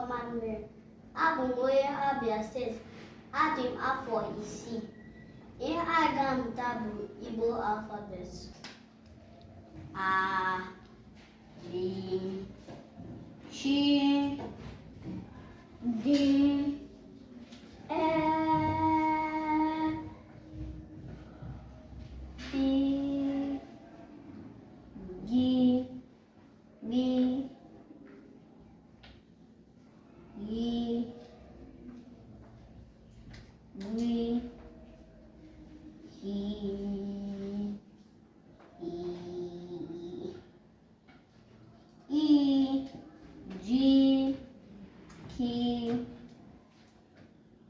Emmanuel. Abụ m onye Abia steeti. Adị m afọ 6. Ihe a ga-amụta bụ Igbo alfabet. A, B, C, D, E, F, G, B, E, V, E, G, K,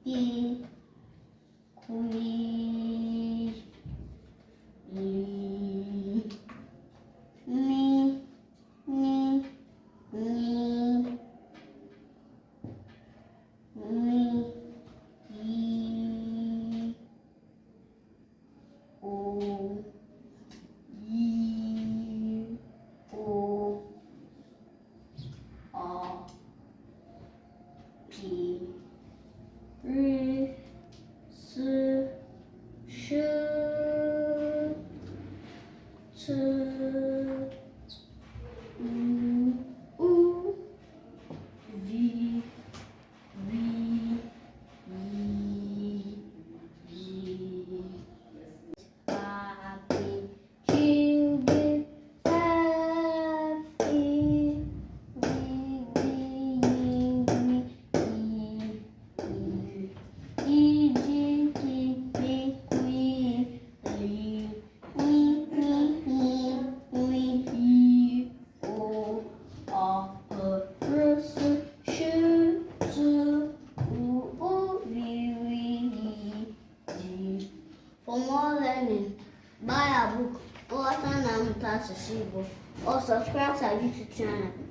E, Q, For more learning, buy a book or attend Asụsụ Igbo or subscribe to our YouTube channel.